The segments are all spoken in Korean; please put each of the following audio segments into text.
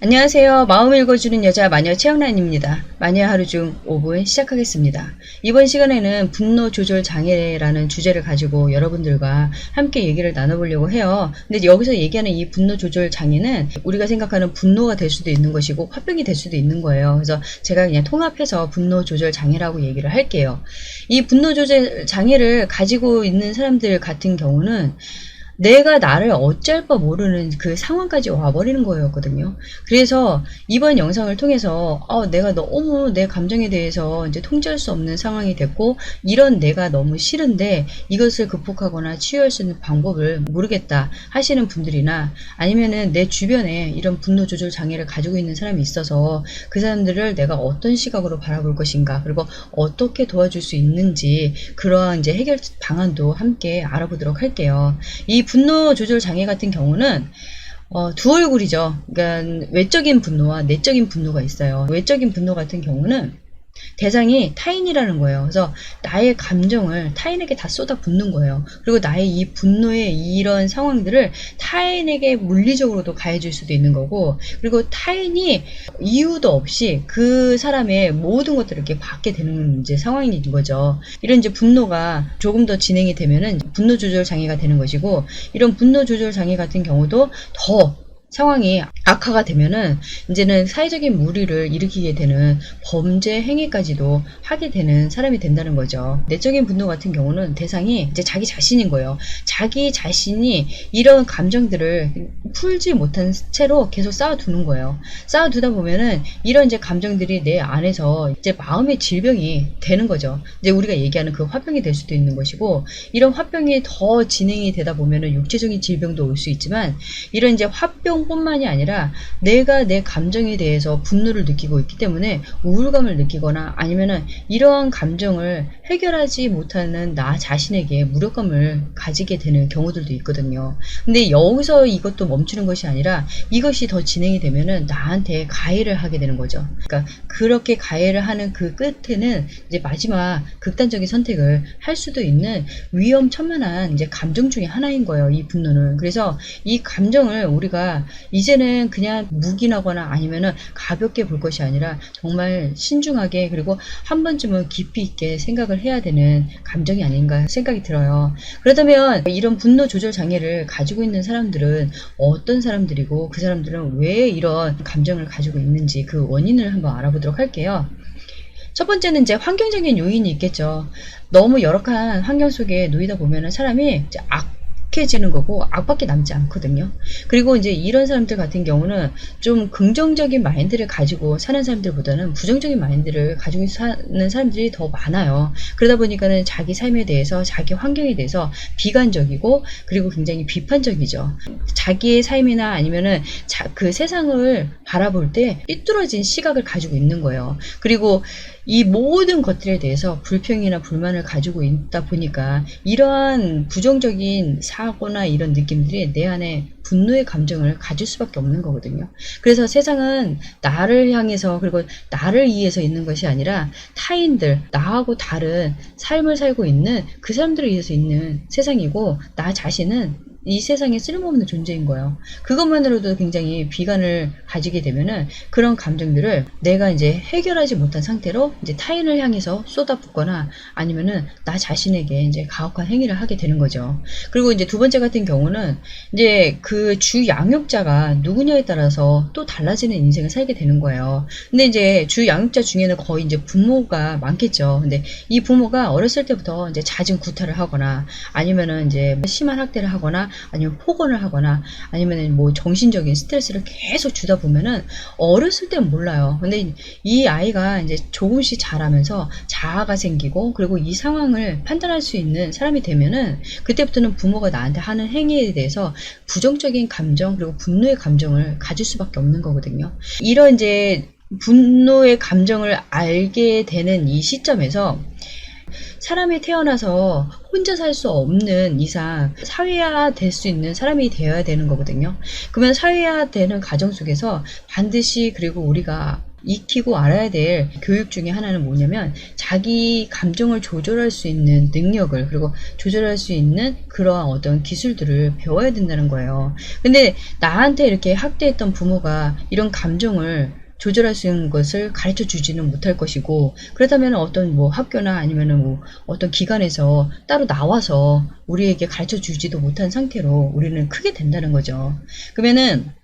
안녕하세요. 마음 읽어주는 여자 마녀 최영란입니다. 마녀 하루 중 5분 시작하겠습니다. 이번 시간에는 분노 조절 장애라는 주제를 가지고 여러분들과 함께 얘기를 나눠보려고 해요. 근데 여기서 얘기하는 이 분노 조절 장애는 우리가 생각하는 분노가 될 수도 있는 것이고 화병이 될 수도 있는 거예요. 그래서 제가 그냥 통합해서 분노 조절 장애라고 얘기를 할게요. 이 분노 조절 장애를 가지고 있는 사람들 같은 경우는 내가 나를 어쩔 바 모르는 그 상황까지 와버리는 거였거든요. 그래서 이번 영상을 통해서 내가 너무 내 감정에 대해서 이제 통제할 수 없는 상황이 됐고 이런 내가 너무 싫은데 이것을 극복하거나 치유할 수 있는 방법을 모르겠다 하시는 분들이나 아니면은 내 주변에 이런 분노 조절 장애를 가지고 있는 사람이 있어서 그 사람들을 내가 어떤 시각으로 바라볼 것인가 그리고 어떻게 도와줄 수 있는지 그러한 이제 해결 방안도 함께 알아보도록 할게요. 이 분노 조절 장애 같은 경우는 두 얼굴이죠. 그러니까 외적인 분노와 내적인 분노가 있어요. 외적인 분노 같은 경우는 대상이 타인이라는 거예요. 그래서 나의 감정을 타인에게 다 쏟아붓는 거예요. 그리고 나의 이 분노의 이런 상황들을 타인에게 물리적으로도 가해줄 수도 있는 거고, 그리고 타인이 이유도 없이 그 사람의 모든 것들을 이렇게 받게 되는 이제 상황인 거죠. 이런 이제 분노가 조금 더 진행이 되면은 분노 조절 장애가 되는 것이고, 이런 분노 조절 장애 같은 경우도 더 상황이 악화가 되면은 이제는 사회적인 무리를 일으키게 되는 범죄 행위까지도 하게 되는 사람이 된다는 거죠. 내적인 분노 같은 경우는 대상이 이제 자기 자신인 거예요. 자기 자신이 이런 감정들을 풀지 못한 채로 계속 쌓아두는 거예요. 쌓아두다 보면은 이런 이제 감정들이 내 안에서 이제 마음의 질병이 되는 거죠. 이제 우리가 얘기하는 그 화병이 될 수도 있는 것이고, 이런 화병이 더 진행이 되다 보면은 육체적인 질병도 올 수 있지만, 이런 이제 화병뿐만이 아니라 내가 내 감정에 대해서 분노를 느끼고 있기 때문에 우울감을 느끼거나 아니면은 이러한 감정을 해결하지 못하는 나 자신에게 무력감을 가지게 되는 경우들도 있거든요. 근데 여기서 이것도 멈추는 것이 아니라 이것이 더 진행이 되면은 나한테 가해를 하게 되는 거죠. 그러니까 그렇게 가해를 하는 그 끝에는 이제 마지막 극단적인 선택을 할 수도 있는 위험천만한 이제 감정 중에 하나인 거예요. 이 분노는. 그래서 이 감정을 우리가 이제는 그냥 묵인하거나 아니면은 가볍게 볼 것이 아니라 정말 신중하게 그리고 한 번쯤은 깊이 있게 생각을 해야 되는 감정이 아닌가 생각이 들어요. 그렇다면 이런 분노 조절 장애를 가지고 있는 사람들은 어떤 사람들이고 그 사람들은 왜 이런 감정을 가지고 있는지 그 원인을 한번 알아보도록 할게요. 첫 번째는 이제 환경적인 요인이 있겠죠. 너무 열악한 환경 속에 놓이다 보면은 사람이 이제 악해지는 거고 악밖에 남지 않거든요. 그리고 이제 이런 사람들 같은 경우는 좀 긍정적인 마인드를 가지고 사는 사람들보다는 부정적인 마인드를 가지고 사는 사람들이 더 많아요. 그러다 보니까는 자기 삶에 대해서 자기 환경에 대해서 비관적이고 그리고 굉장히 비판적이죠. 자기의 삶이나 아니면은 그 세상을 바라볼 때 삐뚤어진 시각을 가지고 있는 거예요. 그리고 이 모든 것들에 대해서 불평이나 불만을 가지고 있다 보니까 이러한 부정적인 사고나 이런 느낌들이 내 안에 분노의 감정을 가질 수밖에 없는 거거든요. 그래서 세상은 나를 향해서 그리고 나를 위해서 있는 것이 아니라 타인들, 나하고 다른 삶을 살고 있는 그 사람들을 위해서 있는 세상이고 나 자신은 이 세상에 쓸모없는 존재인 거예요. 그것만으로도 굉장히 비관을 가지게 되면은 그런 감정들을 내가 이제 해결하지 못한 상태로 이제 타인을 향해서 쏟아붓거나 아니면은 나 자신에게 이제 가혹한 행위를 하게 되는 거죠. 그리고 이제 두 번째 같은 경우는 이제 그 주 양육자가 누구냐에 따라서 또 달라지는 인생을 살게 되는 거예요. 근데 이제 주 양육자 중에는 거의 이제 부모가 많겠죠. 근데 이 부모가 어렸을 때부터 이제 잦은 구타를 하거나 아니면은 이제 심한 학대를 하거나 아니면 폭언을 하거나 아니면 뭐 정신적인 스트레스를 계속 주다 보면은 어렸을 땐 몰라요. 근데 이 아이가 이제 조금씩 자라면서 자아가 생기고 그리고 이 상황을 판단할 수 있는 사람이 되면은 그때부터는 부모가 나한테 하는 행위에 대해서 부정적인 감정 그리고 분노의 감정을 가질 수밖에 없는 거거든요. 이런 이제 분노의 감정을 알게 되는 이 시점에서 사람이 태어나서 혼자 살 수 없는 이상 사회화 될 수 있는 사람이 되어야 되는 거거든요. 그러면 사회화 되는 과정 속에서 반드시 그리고 우리가 익히고 알아야 될 교육 중에 하나는 뭐냐면 자기 감정을 조절할 수 있는 능력을, 그리고 조절할 수 있는 그러한 어떤 기술들을 배워야 된다는 거예요. 근데 나한테 이렇게 학대했던 부모가 이런 감정을 조절할 수 있는 것을 가르쳐 주지는 못할 것이고, 그렇다면 어떤 뭐 학교나 아니면은 뭐 어떤 기관에서 따로 나와서 우리에게 가르쳐 주지도 못한 상태로 우리는 크게 된다는 거죠. 그러면은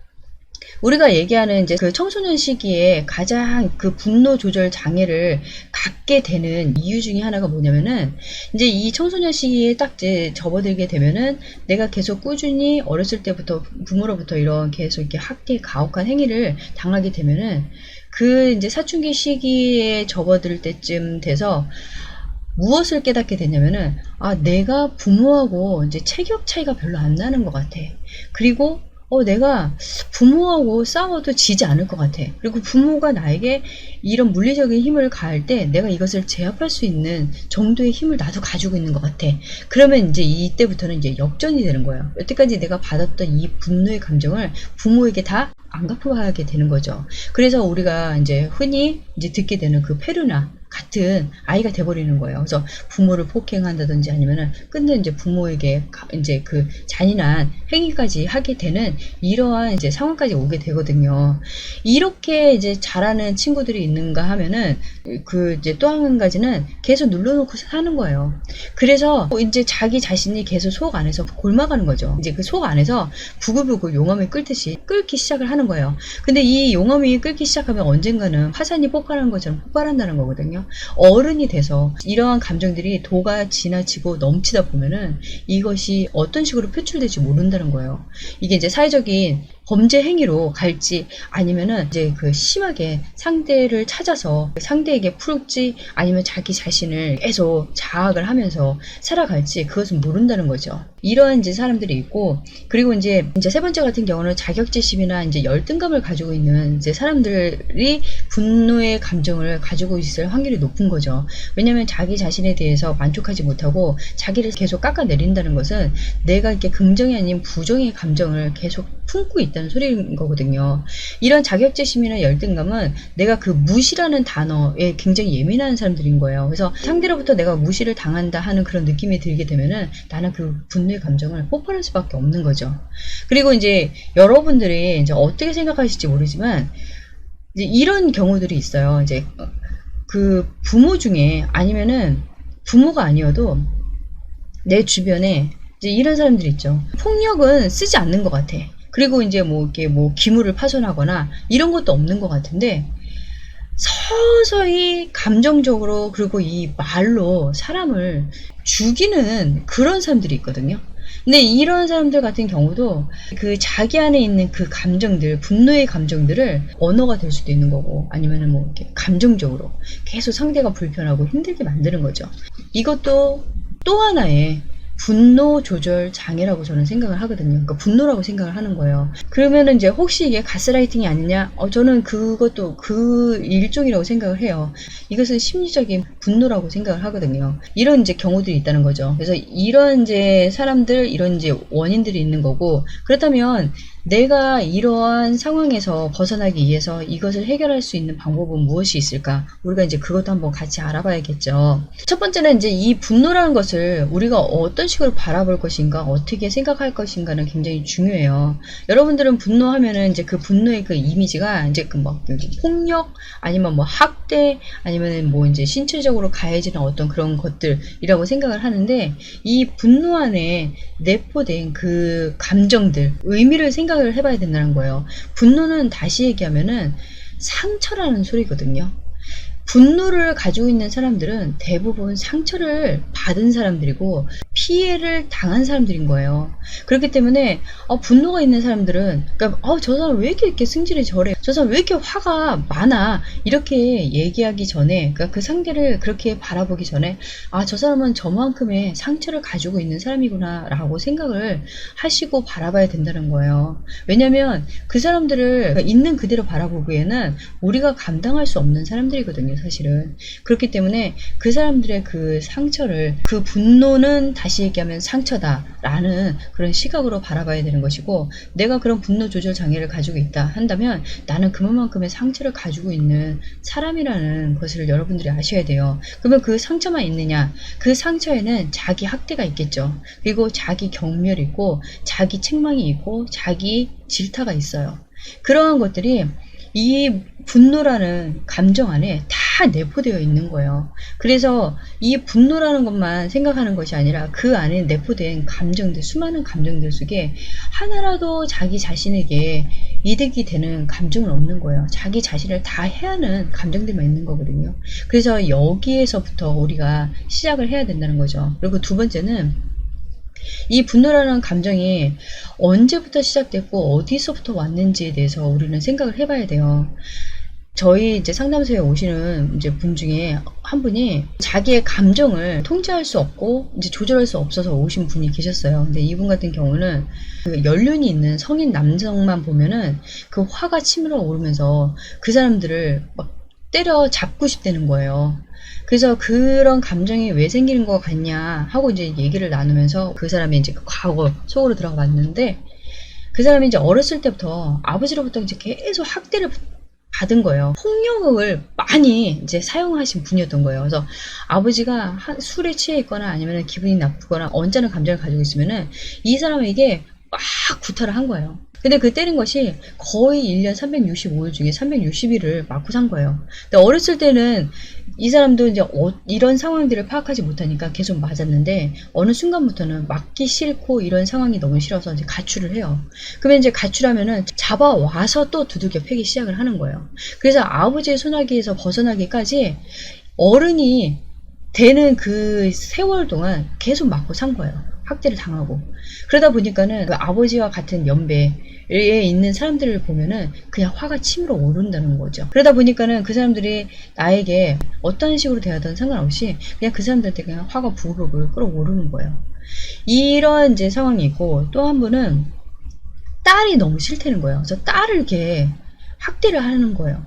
우리가 얘기하는 이제 그 청소년 시기에 가장 그 분노 조절 장애를 갖게 되는 이유 중에 하나가 뭐냐면은, 이제 이 청소년 시기에 딱 이제 접어들게 되면은 내가 계속 꾸준히 어렸을 때부터 부모로부터 이런 계속 이렇게 학대 가혹한 행위를 당하게 되면은, 그 이제 사춘기 시기에 접어들 때쯤 돼서 무엇을 깨닫게 되냐면은, 아, 내가 부모하고 이제 체격 차이가 별로 안 나는 것 같아. 그리고 내가 부모하고 싸워도 지지 않을 것 같아. 그리고 부모가 나에게 이런 물리적인 힘을 가할 때 내가 이것을 제압할 수 있는 정도의 힘을 나도 가지고 있는 것 같아. 그러면 이제 이때부터는 이제 역전이 되는 거예요. 여태까지 내가 받았던 이 분노의 감정을 부모에게 다 안 갚아하게 되는 거죠. 그래서 우리가 이제 흔히 이제 듣게 되는 그 페루나 같은 아이가 돼버리는 거예요. 그래서 부모를 폭행한다든지 아니면은 끝내 이제 부모에게 이제 그 잔인한 행위까지 하게 되는 이러한 이제 상황까지 오게 되거든요. 이렇게 이제 자라는 친구들이 있는가 하면은 그 이제 또 한 가지는 계속 눌러놓고 사는 거예요. 그래서 이제 자기 자신이 계속 속 안에서 골마가는 거죠. 이제 그 속 안에서 부글부글 용암을 끓듯이 끓기 시작을 하는 거예요. 근데 이 용암이 끓기 시작하면 언젠가는 화산이 폭발하는 것처럼 폭발한다는 거거든요. 어른이 돼서 이러한 감정들이 도가 지나치고 넘치다 보면은 이것이 어떤 식으로 표출될지 모른다는 거예요. 이게 이제 사회적인 범죄 행위로 갈지, 아니면은 이제 그 심하게 상대를 찾아서 상대에게 풀지, 아니면 자기 자신을 계속 자학을 하면서 살아갈지, 그것은 모른다는 거죠. 이러한 이제 사람들이 있고, 그리고 이제 세 번째 같은 경우는 자격지심이나 이제 열등감을 가지고 있는 이제 사람들이 분노의 감정을 가지고 있을 확률이 높은 거죠. 왜냐면 자기 자신에 대해서 만족하지 못하고 자기를 계속 깎아내린다는 것은 내가 이렇게 긍정이 아닌 부정의 감정을 계속 품고 있다는 소리인 거거든요. 이런 자격지심이나 열등감은 내가 그 무시라는 단어에 굉장히 예민한 사람들인 거예요. 그래서 상대로부터 내가 무시를 당한다 하는 그런 느낌이 들게 되면은 나는 그 분노의 감정을 폭발할 수밖에 없는 거죠. 그리고 이제 여러분들이 이제 어떻게 생각하실지 모르지만, 이제 이런 경우들이 있어요. 이제 그 부모 중에, 아니면은 부모가 아니어도 내 주변에 이제 이런 사람들이 있죠. 폭력은 쓰지 않는 것 같아. 그리고 이제 뭐 이렇게 뭐 기물을 파손하거나 이런 것도 없는 것 같은데, 서서히 감정적으로, 그리고 이 말로 사람을 죽이는 그런 사람들이 있거든요. 근데 이런 사람들 같은 경우도 그 자기 안에 있는 그 감정들, 분노의 감정들을 언어가 될 수도 있는 거고, 아니면은 뭐 이렇게 감정적으로 계속 상대가 불편하고 힘들게 만드는 거죠. 이것도 또 하나의 분노 조절 장애라고 저는 생각을 하거든요. 그러니까 분노라고 생각을 하는 거예요. 그러면은 이제 혹시 이게 가스라이팅이 아니냐? 저는 그것도 그 일종이라고 생각을 해요. 이것은 심리적인 분노라고 생각을 하거든요. 이런 이제 경우들이 있다는 거죠. 그래서 이런 이제 사람들, 이런 이제 원인들이 있는 거고, 그렇다면 내가 이러한 상황에서 벗어나기 위해서 이것을 해결할 수 있는 방법은 무엇이 있을까? 우리가 이제 그것도 한번 같이 알아봐야겠죠. 첫 번째는 이제 이 분노라는 것을 우리가 어떤 식으로 바라볼 것인가, 어떻게 생각할 것인가는 굉장히 중요해요. 여러분들은 분노하면은 이제 그 분노의 그 이미지가 이제 그 뭐 폭력, 아니면 뭐 학대, 아니면 뭐 이제 신체적으로 가해지는 어떤 그런 것들이라고 생각을 하는데, 이 분노 안에 내포된 그 감정들, 의미를 생각을 해봐야 된다는 거예요. 분노는 다시 얘기하면은 상처라는 소리거든요. 분노를 가지고 있는 사람들은 대부분 상처를 받은 사람들이고 피해를 당한 사람들인 거예요. 그렇기 때문에 분노가 있는 사람들은, 그러니까 저 사람 왜 이렇게 승질이 저래, 저 사람 왜 이렇게 화가 많아, 이렇게 얘기하기 전에, 그러니까 그 상대를 그렇게 바라보기 전에 저 사람은 저만큼의 상처를 가지고 있는 사람이구나 라고 생각을 하시고 바라봐야 된다는 거예요. 왜냐면 그 사람들을 있는 그대로 바라보기에는 우리가 감당할 수 없는 사람들이거든요. 거거든요, 사실은. 그렇기 때문에 그 사람들의 그 상처를, 그 분노는 다시 얘기하면 상처다라는 그런 시각으로 바라봐야 되는 것이고, 내가 그런 분노 조절 장애를 가지고 있다 한다면 나는 그만큼의 상처를 가지고 있는 사람이라는 것을 여러분들이 아셔야 돼요. 그러면 그 상처만 있느냐? 그 상처에는 자기 학대가 있겠죠. 그리고 자기 경멸이 있고, 자기 책망이 있고, 자기 질타가 있어요. 그러한 것들이 이 분노라는 감정 안에 다 내포되어 있는 거예요. 그래서 이 분노라는 것만 생각하는 것이 아니라 그 안에 내포된 감정들, 수많은 감정들 속에 하나라도 자기 자신에게 이득이 되는 감정은 없는 거예요. 자기 자신을 다 해하는 감정들만 있는 거거든요. 그래서 여기에서부터 우리가 시작을 해야 된다는 거죠. 그리고 두 번째는 이 분노라는 감정이 언제부터 시작됐고 어디서부터 왔는지에 대해서 우리는 생각을 해봐야 돼요. 저희 이제 상담소에 오시는 이제 분 중에 한 분이 자기의 감정을 통제할 수 없고 이제 조절할 수 없어서 오신 분이 계셨어요. 근데 이분 같은 경우는 그 연륜이 있는 성인 남성만 보면은 그 화가 치밀어 오르면서 그 사람들을 막 때려 잡고 싶다는 거예요. 그래서 그런 감정이 왜 생기는 것 같냐 하고 이제 얘기를 나누면서 그 사람이 이제 그 과거 속으로 들어가 봤는데, 그 사람이 이제 어렸을 때부터 아버지로부터 이제 계속 학대를 받은 거예요. 폭력을 많이 이제 사용하신 분이었던 거예요. 그래서 아버지가 술에 취해 있거나 아니면 기분이 나쁘거나 언짢은 감정을 가지고 있으면은 이 사람에게 막 구타를 한 거예요. 근데 그 때린 것이 거의 1년 365일 중에 360일을 맞고 산 거예요. 근데 어렸을 때는 이 사람도 이제 이런 상황들을 파악하지 못하니까 계속 맞았는데, 어느 순간부터는 맞기 싫고 이런 상황이 너무 싫어서 이제 가출을 해요. 그러면 이제 가출하면은 잡아와서 또 두들겨 패기 시작을 하는 거예요. 그래서 아버지의 손아귀에서 벗어나기까지 어른이 되는 그 세월 동안 계속 맞고 산 거예요. 학대를 당하고. 그러다 보니까는 그 아버지와 같은 연배에 있는 사람들을 보면은 그냥 화가 치밀어 오른다는 거죠. 그러다 보니까는 그 사람들이 나에게 어떤 식으로 대하든 상관없이 그냥 그 사람들한테 그냥 화가 부글부글 끓어오르는 거예요. 이런 이제 상황이 있고, 또 한 분은 딸이 너무 싫다는 거예요. 그래서 딸을 이렇게 학대를 하는 거예요.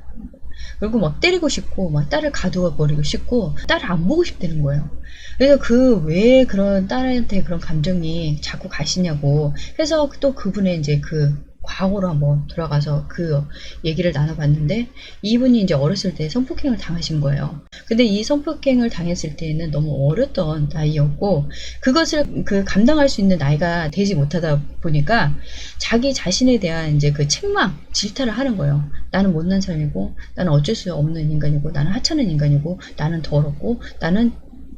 그리고 막 때리고 싶고, 막 딸을 가두어 버리고 싶고, 딸을 안 보고 싶다는 거예요. 그래서 왜 그런 딸한테 그런 감정이 자꾸 가시냐고 해서 또 그분의 이제 그 과거로 한번 돌아가서 그 얘기를 나눠봤는데, 이분이 이제 어렸을 때 성폭행을 당하신 거예요. 근데 이 성폭행을 당했을 때는 너무 어렸던 나이였고, 그것을 감당할 수 있는 나이가 되지 못하다 보니까 자기 자신에 대한 이제 그 책망, 질타를 하는 거예요. 나는 못난 사람이고, 나는 어쩔 수 없는 인간이고, 나는 하찮은 인간이고, 나는 더럽고, 나는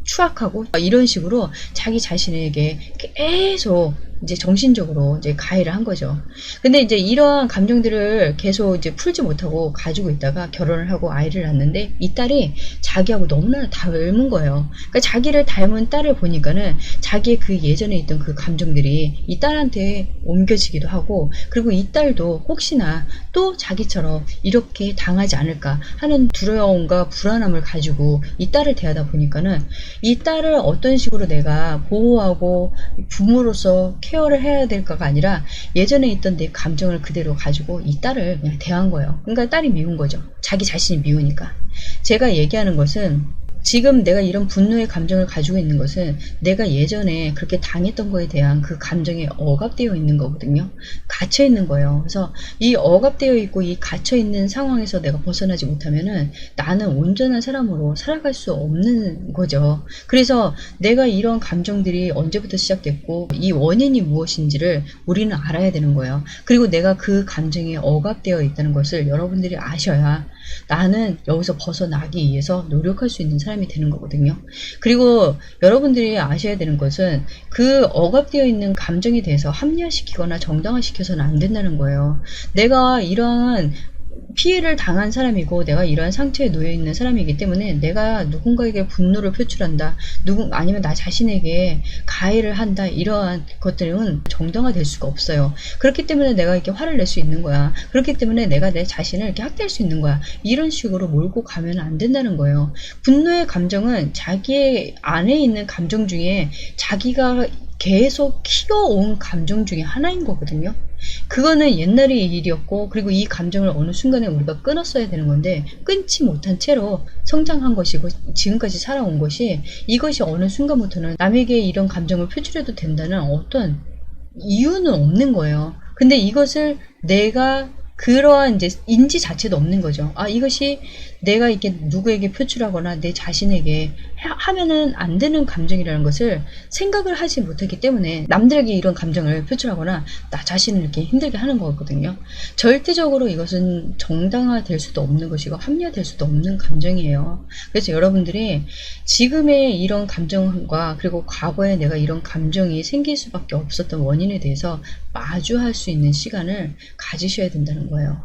추악하고, 이런 식으로 자기 자신에게 계속 이제 정신적으로 이제 가해를 한 거죠. 근데 이제 이러한 감정들을 계속 이제 풀지 못하고 가지고 있다가 결혼을 하고 아이를 낳는데, 이 딸이 자기하고 너무나 닮은 거예요. 그러니까 자기를 닮은 딸을 보니까는 자기의 그 예전에 있던 그 감정들이 이 딸한테 옮겨지기도 하고, 그리고 이 딸도 혹시나 또 자기처럼 이렇게 당하지 않을까 하는 두려움과 불안함을 가지고 이 딸을 대하다 보니까는 이 딸을 어떤 식으로 내가 보호하고 부모로서 케어를 해야 될까가 아니라 예전에 있던 내 감정을 그대로 가지고 이 딸을 그냥 대한 거예요. 그러니까 딸이 미운 거죠. 자기 자신이 미우니까. 제가 얘기하는 것은, 지금 내가 이런 분노의 감정을 가지고 있는 것은 내가 예전에 그렇게 당했던 거에 대한 그 감정에 억압되어 있는 거거든요. 갇혀 있는 거예요. 그래서 이 억압되어 있고 이 갇혀 있는 상황에서 내가 벗어나지 못하면은 나는 온전한 사람으로 살아갈 수 없는 거죠. 그래서 내가 이런 감정들이 언제부터 시작됐고 이 원인이 무엇인지를 우리는 알아야 되는 거예요. 그리고 내가 그 감정에 억압되어 있다는 것을 여러분들이 아셔야 나는 여기서 벗어나기 위해서 노력할 수 있는 사람이 되는 거거든요. 그리고 여러분들이 아셔야 되는 것은 그 억압되어 있는 감정에 대해서 합리화시키거나 정당화시켜서는 안 된다는 거예요. 내가 이러한 피해를 당한 사람이고 내가 이러한 상처에 놓여 있는 사람이기 때문에 내가 누군가에게 분노를 표출한다, 아니면 나 자신에게 가해를 한다, 이러한 것들은 정당화될 수가 없어요. 그렇기 때문에 내가 이렇게 화를 낼 수 있는 거야. 그렇기 때문에 내가 내 자신을 이렇게 학대할 수 있는 거야. 이런 식으로 몰고 가면 안 된다는 거예요. 분노의 감정은 자기의 안에 있는 감정 중에 자기가 계속 키워온 감정 중에 하나인 거거든요. 그거는 옛날의 일이었고, 그리고 이 감정을 어느 순간에 우리가 끊었어야 되는 건데 끊지 못한 채로 성장한 것이고 지금까지 살아온 것이, 이것이 어느 순간부터는 남에게 이런 감정을 표출해도 된다는 어떤 이유는 없는 거예요. 근데 이것을 내가 그러한 이제 인지 자체도 없는 거죠. 아, 이것이 내가 이렇게 누구에게 표출하거나 내 자신에게 하면은 안 되는 감정이라는 것을 생각을 하지 못했기 때문에 남들에게 이런 감정을 표출하거나 나 자신을 이렇게 힘들게 하는 거거든요. 절대적으로 이것은 정당화될 수도 없는 것이고 합리화될 수도 없는 감정이에요. 그래서 여러분들이 지금의 이런 감정과 그리고 과거에 내가 이런 감정이 생길 수밖에 없었던 원인에 대해서 마주할 수 있는 시간을 가지셔야 된다는 거예요.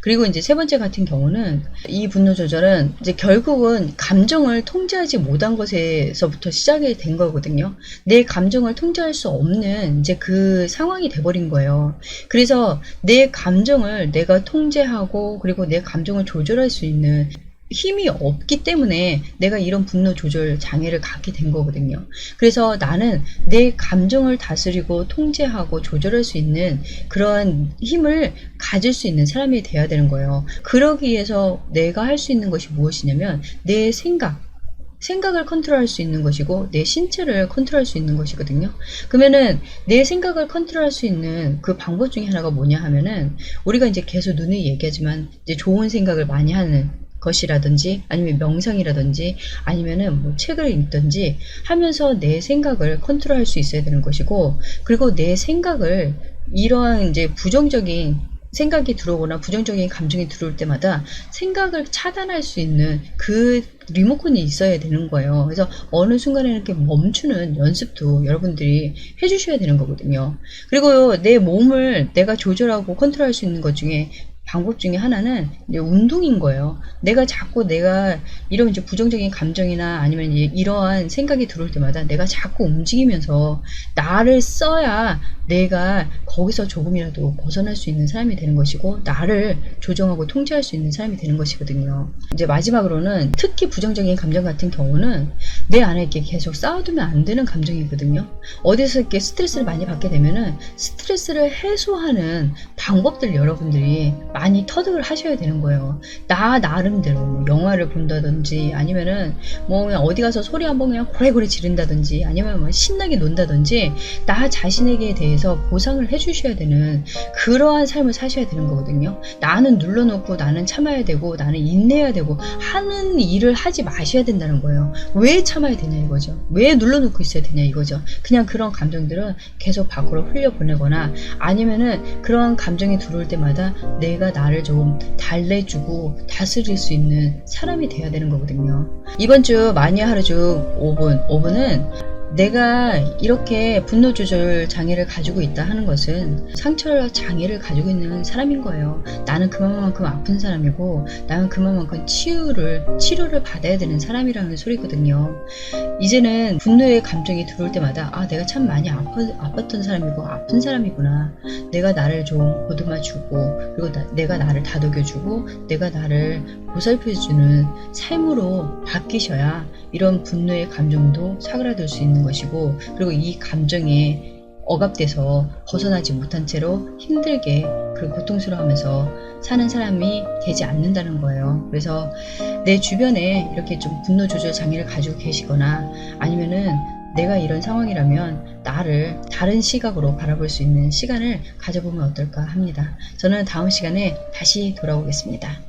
그리고 이제 세 번째 같은 경우는, 이 분노 조절은 이제 결국은 감정을 통제하지 못한 것에서부터 시작이 된 거거든요. 내 감정을 통제할 수 없는 이제 그 상황이 돼버린 거예요. 그래서 내 감정을 내가 통제하고 그리고 내 감정을 조절할 수 있는 힘이 없기 때문에 내가 이런 분노 조절 장애를 갖게 된 거거든요. 그래서 나는 내 감정을 다스리고 통제하고 조절할 수 있는 그러한 힘을 가질 수 있는 사람이 돼야 되는 거예요. 그러기 위해서 내가 할 수 있는 것이 무엇이냐면 내 생각을 컨트롤할 수 있는 것이고 내 신체를 컨트롤할 수 있는 것이거든요. 그러면은 내 생각을 컨트롤할 수 있는 그 방법 중에 하나가 뭐냐 하면은, 우리가 이제 계속 누누이 얘기하지만 이제 좋은 생각을 많이 하는 것이라든지 아니면 명상이라든지 아니면은 뭐 책을 읽든지 하면서 내 생각을 컨트롤할 수 있어야 되는 것이고, 그리고 내 생각을 이러한 이제 부정적인 생각이 들어오거나 부정적인 감정이 들어올 때마다 생각을 차단할 수 있는 그 리모컨이 있어야 되는 거예요. 그래서 어느 순간에 이렇게 멈추는 연습도 여러분들이 해주셔야 되는 거거든요. 그리고 내 몸을 내가 조절하고 컨트롤할 수 있는 것 중에 방법 중에 하나는 이제 운동인 거예요. 내가 자꾸 내가 이런 이제 부정적인 감정이나 아니면 이러한 생각이 들어올 때마다 내가 자꾸 움직이면서 나를 써야 내가 거기서 조금이라도 벗어날 수 있는 사람이 되는 것이고 나를 조정하고 통제할 수 있는 사람이 되는 것이거든요. 이제 마지막으로는 특히 부정적인 감정 같은 경우는 내 안에 이렇게 계속 쌓아두면 안 되는 감정이거든요. 어디서 이렇게 스트레스를 많이 받게 되면은 스트레스를 해소하는 방법들 여러분들이 많이 터득을 하셔야 되는 거예요. 나 나름대로 뭐 영화를 본다든지 아니면은 뭐 그냥 어디 가서 소리 한번 그냥 고래고래 지른다든지 아니면 뭐 신나게 논다든지 나 자신에게 대해서 보상을 해주셔야 되는 그러한 삶을 사셔야 되는 거거든요. 나는 눌러놓고 나는 참아야 되고 나는 인내해야 되고 하는 일을 하지 마셔야 된다는 거예요. 왜 참아야 되냐 이거죠. 왜 눌러놓고 있어야 되냐 이거죠. 그냥 그런 감정들은 계속 밖으로 흘려보내거나 아니면은 그런 감정이 들어올 때마다 내가 나를 좀 달래주고 다스릴 수 있는 사람이 돼야 되는 거거든요. 이번 주 마니아 하루 중 5분은 내가 이렇게 분노 조절 장애를 가지고 있다 하는 것은 상처 장애를 가지고 있는 사람인 거예요. 나는 그만큼 아픈 사람이고 나는 그만큼 치료를 받아야 되는 사람이라는 소리거든요. 이제는 분노의 감정이 들어올 때마다 아, 내가 참 많이 아팠던 사람이고 아픈 사람이구나. 내가 나를 좀 보듬어주고 그리고 내가 나를 다독여주고 내가 나를 보살펴주는 삶으로 바뀌셔야 이런 분노의 감정도 사그라들 수 있는 것이고, 그리고 이 감정에 억압돼서 벗어나지 못한 채로 힘들게 그 고통스러워하면서 사는 사람이 되지 않는다는 거예요. 그래서 내 주변에 이렇게 좀 분노 조절 장애를 가지고 계시거나 아니면은 내가 이런 상황이라면 나를 다른 시각으로 바라볼 수 있는 시간을 가져보면 어떨까 합니다. 저는 다음 시간에 다시 돌아오겠습니다.